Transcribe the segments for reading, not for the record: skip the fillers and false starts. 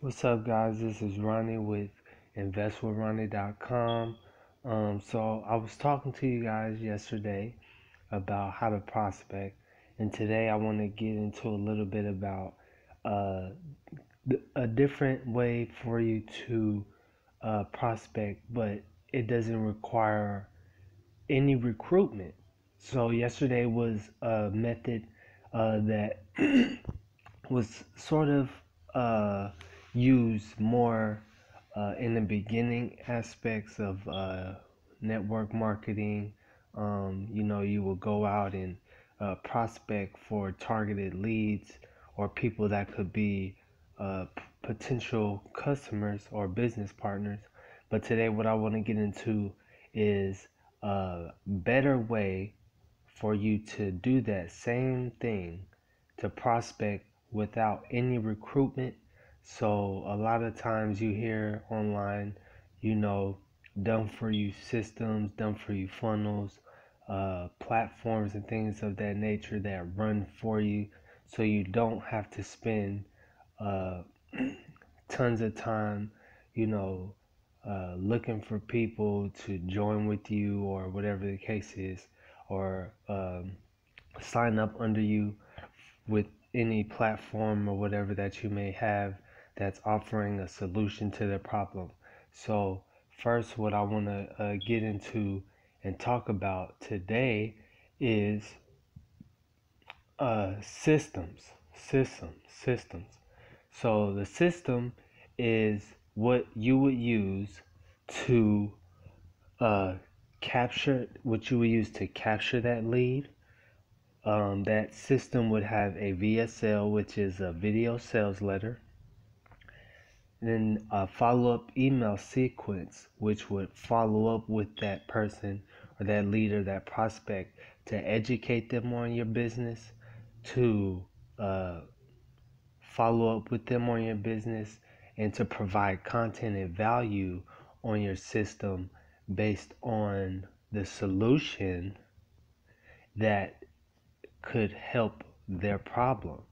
What's up, guys? This is Ronnie with investwithronnie.com. So I was talking to you guys yesterday about how to prospect, and today I want to get into a little bit about uh, a different way for you to prospect, but it doesn't require any recruitment. So yesterday was a method that was sort of used more in the beginning aspects of network marketing. You will go out and prospect for targeted leads or people that could be potential customers or business partners. But today, what I want to get into is a better way for you to do that same thing, to prospect without any recruitment. So a lot of times you hear online, done for you systems, done for you funnels, platforms and things of that nature that run for you, so you don't have to spend uh, tons of time, looking for people to join with you or whatever the case is, or sign up under you with any platform or whatever that you may have that's offering a solution to their problem. So first, what I want to get into and talk about today is systems. So the system is what you would use to capture that lead. That system would have a VSL, which is a video sales letter, then a follow-up email sequence, which would follow up with that person or that leader, that prospect, to educate them on your business, to follow up with them on your business, and to provide content and value on your system based on the solution that could help their problem.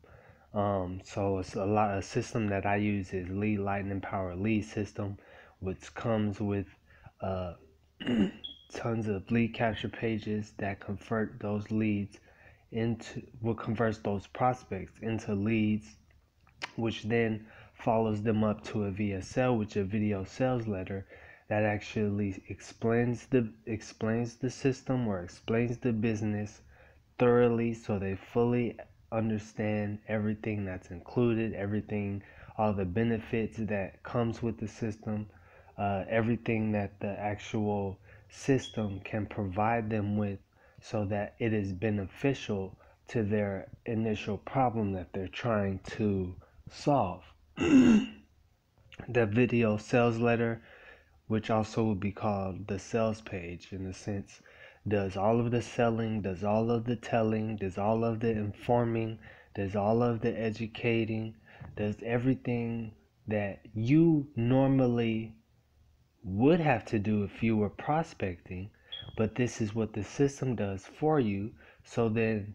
So it's a system that I use is Lead Lightning Power Lead System, which comes with uh, tons of lead capture pages that convert those leads converts those prospects into leads, which then follows them up to a VSL, which is a video sales letter, that actually explains the system or explains the business thoroughly, so they fully understand everything that's included, all the benefits that comes with the system, everything that the actual system can provide them with, so that it is beneficial to their initial problem that they're trying to solve. The video sales letter, which also would be called the sales page, in a sense, does all of the selling, does all of the telling, does all of the informing, does all of the educating, does everything that you normally would have to do if you were prospecting, but this is what the system does for you. So then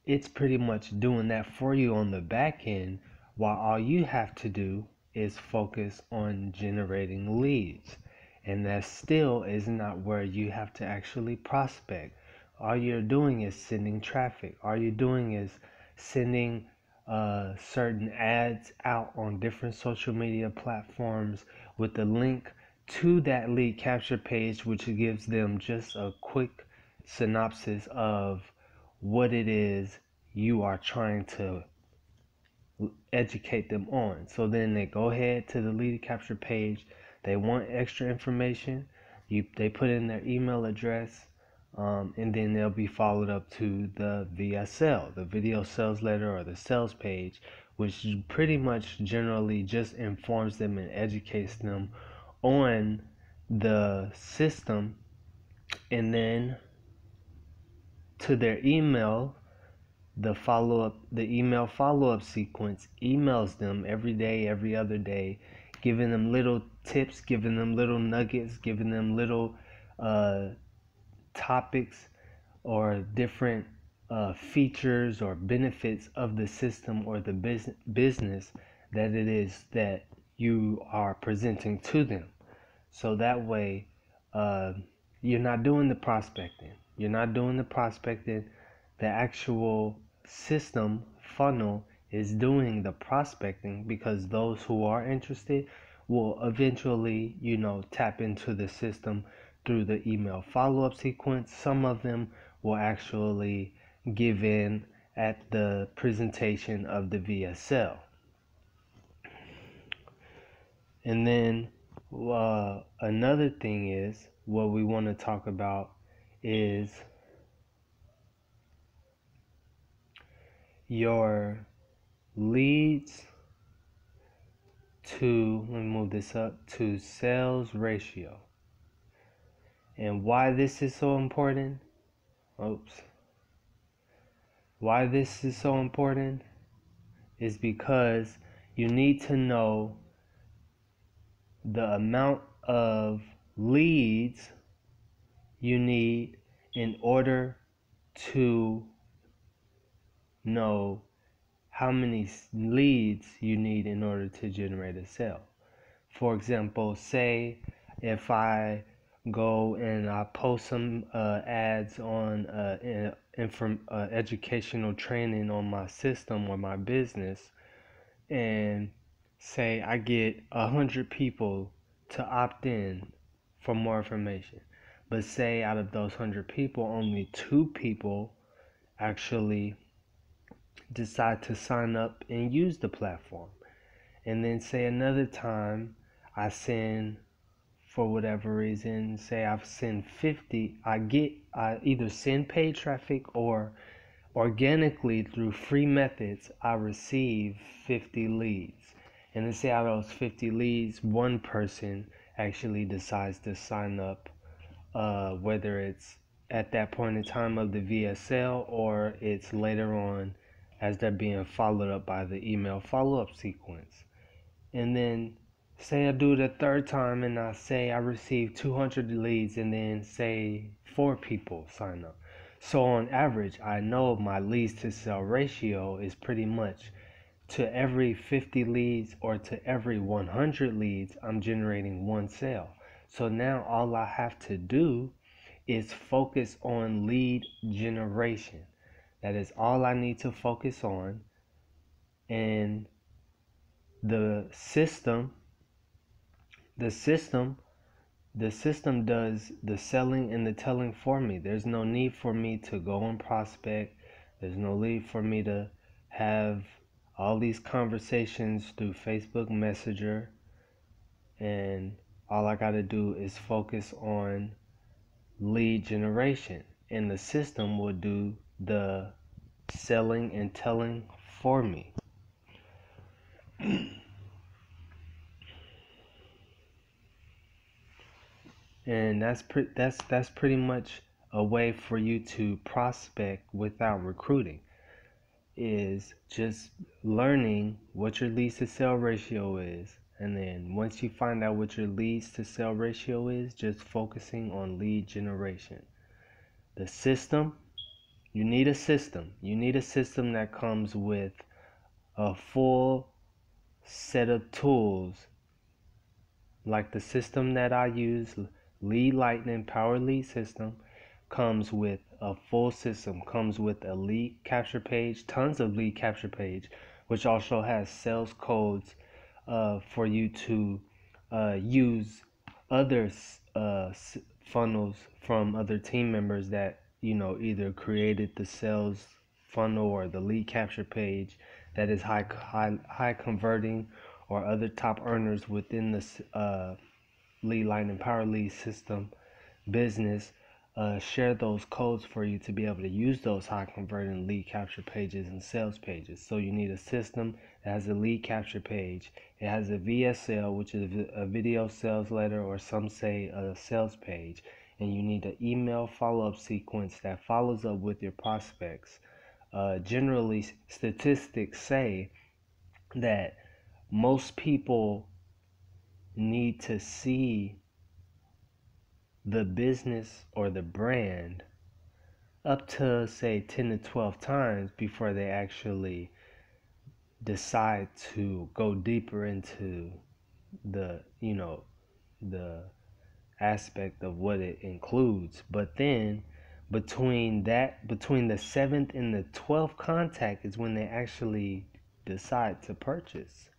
it's pretty much doing that for you on the back end, while all you have to do is focus on generating leads. And that still is not where you have to actually prospect. All you're doing is sending traffic. All you're doing is sending certain ads out on different social media platforms with the link to that lead capture page, which gives them just a quick synopsis of what it is you are trying to educate them on. So then they go ahead to the lead capture page. They want extra information. They put in their email address, and then they'll be followed up to the VSL, the video sales letter, or the sales page, which pretty much generally just informs them and educates them on the system. And then to their email, the email follow-up sequence emails them every day, every other day, giving them little tips, giving them little nuggets, giving them little topics or different features or benefits of the system or the business that it is that you are presenting to them. So that way, you're not doing the prospecting. You're not doing the prospecting. The actual system funnel is doing the prospecting, because those who are interested will eventually, tap into the system through the email follow-up sequence. Some of them will actually give in at the presentation of the VSL. And then another thing is, what we want to talk about is your leads to, let me move this up, to sales ratio. And why this is so important, why this is so important is because you need to know the amount of leads you need in order to know how many leads you need in order to generate a sale. For example, say if I go and I post some ads on educational training on my system or my business, and say I get 100 people to opt in for more information, but say out of those 100 people, only 2 people actually decide to sign up and use the platform. And then say another time I send, for whatever reason, say I send 50, I either send paid traffic or organically through free methods, I receive 50 leads. And then say out of those 50 leads, one person actually decides to sign up, whether it's at that point in time of the VSL or it's later on as they're being followed up by the email follow-up sequence. And then say I do it a third time and I say I receive 200 leads, and then say 4 people sign up. So on average, I know my leads to sale ratio is pretty much to every 50 leads or to every 100 leads, I'm generating 1 sale. So now all I have to do is focus on lead generation. That is all I need to focus on. And the system does the selling and the telling for me. There's no need for me to go and prospect. There's no need for me to have all these conversations through Facebook Messenger. And all I got to do is focus on lead generation, and the system will do the selling and telling for me. And that's pretty much a way for you to prospect without recruiting, is just learning what your leads to sale ratio is. And then once you find out what your leads to sale ratio is, just focusing on lead generation. The system, you need a system. You need a system that comes with a full set of tools, like the system that I use, Lead Lightning Power Lead System, comes with a full system, comes with a lead capture page, tons of lead capture page, which also has sales codes for you to use other funnels from other team members that either created the sales funnel or the lead capture page that is high converting, or other top earners within the Lead Lightning Power Lead System business share those codes for you to be able to use those high converting lead capture pages and sales pages. So you need a system that has a lead capture page. It has a VSL, which is a video sales letter, or some say a sales page. And you need an email follow-up sequence that follows up with your prospects. Generally, statistics say that most people need to see the business or the brand up to say 10 to 12 times before they actually decide to go deeper into the aspect of what it includes. But then between the seventh and the 12th contact is when they actually decide to purchase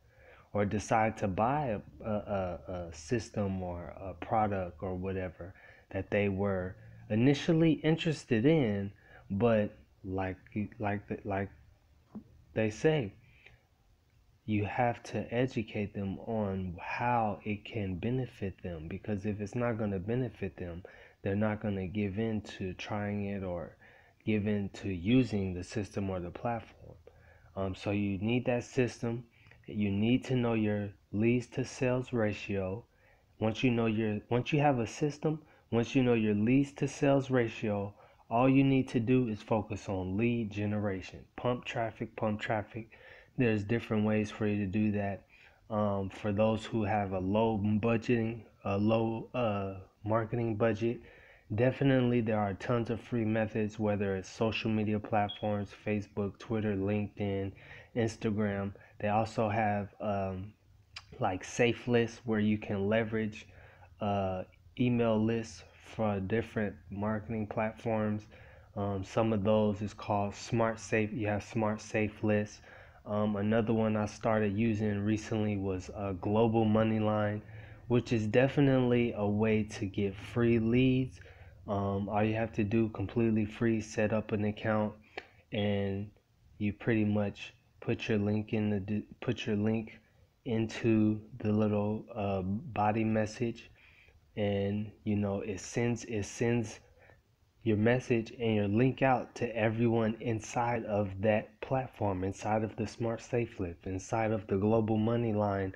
or decide to buy a system or a product or whatever that they were initially interested in. But like like they say, you have to educate them on how it can benefit them, because if it's not going to benefit them, they're not going to give in to trying it or give in to using the system or the platform. So you need that system. You need to know your leads to sales ratio. Once you have a system, once you know your leads to sales ratio, all you need to do is focus on lead generation. Pump traffic, pump traffic. There's different ways for you to do that. For those who have a low marketing budget, definitely there are tons of free methods, whether it's social media platforms, Facebook, Twitter, LinkedIn, Instagram. They also have like safe lists where you can leverage uh, email lists for different marketing platforms. Some of those is called Smart Safe. You have Smart Safe lists. Another one I started using recently was Global Moneyline, which is definitely a way to get free leads. All you have to do, completely free, set up an account, and you pretty much put your link into the little body message, and it sends your message and your link out to everyone inside of that platform, inside of the Smart Safe Flip, inside of the Global Moneyline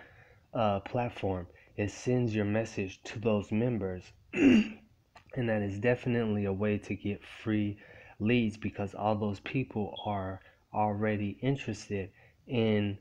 platform. It sends your message to those members, and that is definitely a way to get free leads, because all those people are already interested in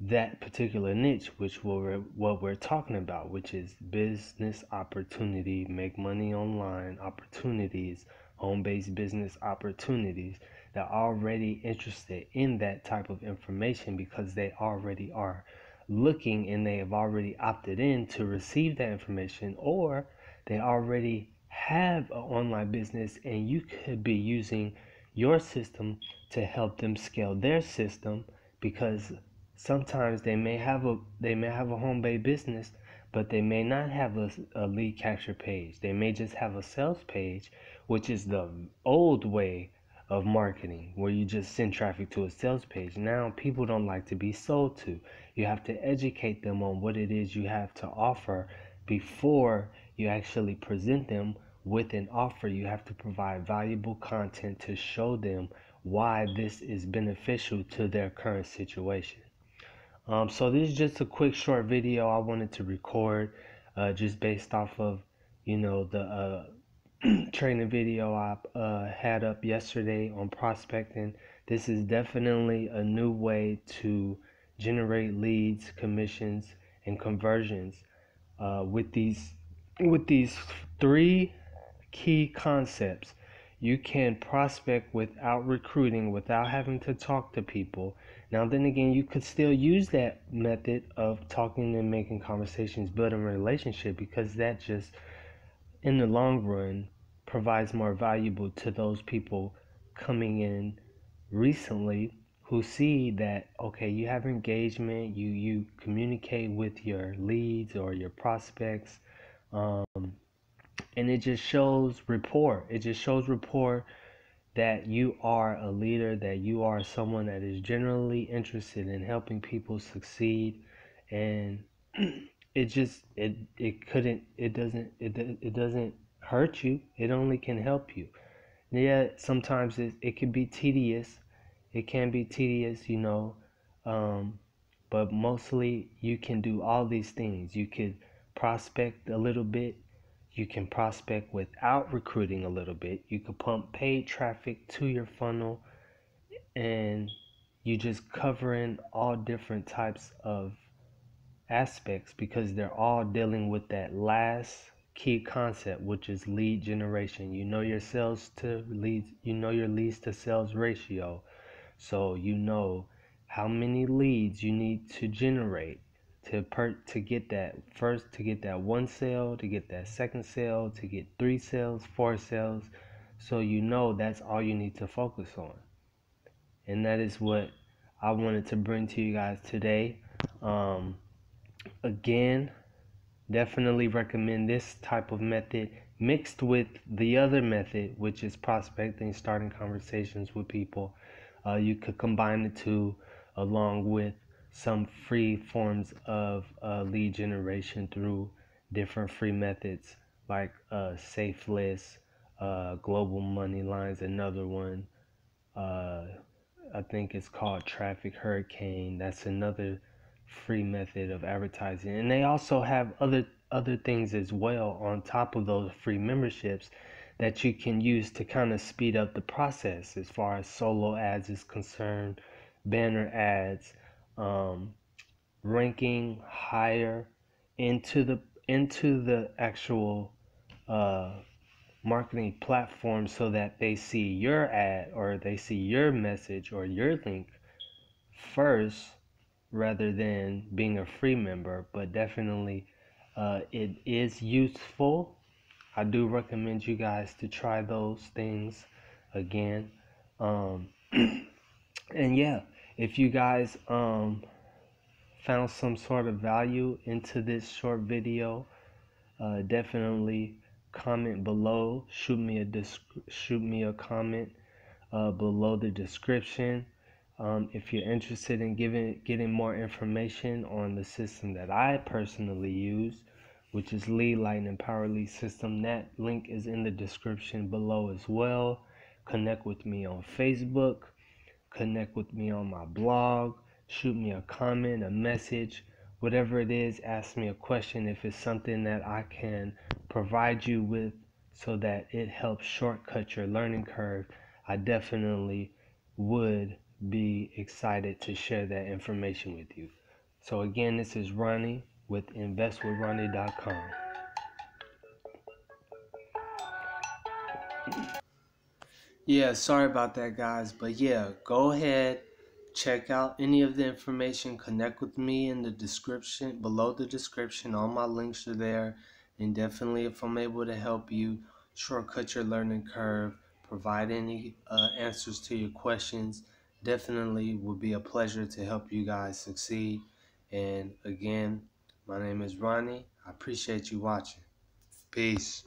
that particular niche, which what we're talking about, which is business opportunity, make money online opportunities, home-based business opportunities. They're already interested in that type of information because they already are looking, and they have already opted in to receive that information, or they already have an online business, and you could be using your system to help them scale their system, because sometimes they may have a home-based business, but they may not have a lead capture page. They may just have a sales page, which is the old way of marketing, where you just send traffic to a sales page. Now people don't like to be sold to. You have to educate them on what it is you have to offer before you actually present them with an offer. You have to provide valuable content to show them why this is beneficial to their current situation. So this is just a quick short video I wanted to record, just based off of, the training video I had up yesterday on prospecting. This is definitely a new way to generate leads, commissions, and conversions with these three key concepts. You can prospect without recruiting, without having to talk to people. Now, then again, you could still use that method of talking and making conversations, building a relationship, because that just, in the long run, provides more valuable to those people coming in recently, who see that, okay, you have engagement, you communicate with your leads or your prospects, um, and it just shows rapport. It just shows rapport that you are a leader, that you are someone that is generally interested in helping people succeed, and it doesn't hurt you. It only can help you. Yeah, sometimes it can be tedious. It can be tedious, um, but mostly you can do all these things. You could prospect a little bit. You can prospect without recruiting a little bit. You could pump paid traffic to your funnel, and you just covering all different types of aspects, because they're all dealing with that last key concept, which is lead generation. You know your leads to sales ratio. So you know how many leads you need to generate to get that first, to get that one sale, to get that second sale, to get 3 sales, 4 sales. So you know that's all you need to focus on. And that is what I wanted to bring to you guys today. Again, definitely recommend this type of method mixed with the other method, which is prospecting, starting conversations with people. You could combine the two along with some free forms of lead generation through different free methods like Safe List, Global Money Lines, another one. I think it's called Traffic Hurricane. That's another free method of advertising. And they also have other things as well on top of those free memberships that you can use to kind of speed up the process as far as solo ads is concerned, banner ads, ranking higher into the actual uh, marketing platform so that they see your ad or they see your message or your link first rather than being a free member. But definitely it is useful. I do recommend you guys to try those things again. um, and yeah, if you guys found some sort of value into this short video, definitely comment below. Shoot me a comment below the description. If you're interested in getting more information on the system that I personally use, which is Lead Lightning Power Lead System, that link is in the description below as well. Connect with me on Facebook. Connect with me on my blog. Shoot me a comment, a message, whatever it is. Ask me a question if it's something that I can provide you with so that it helps shortcut your learning curve. I definitely would be excited to share that information with you. So again, this is Ronnie with investwithronnie.com. Yeah, sorry about that, guys. But yeah, go ahead, check out any of the information, connect with me in the description, below the description. All my links are there. And definitely, if I'm able to help you shortcut your learning curve, provide any answers to your questions, definitely would be a pleasure to help you guys succeed. And again, my name is Ronnie. I appreciate you watching. Peace.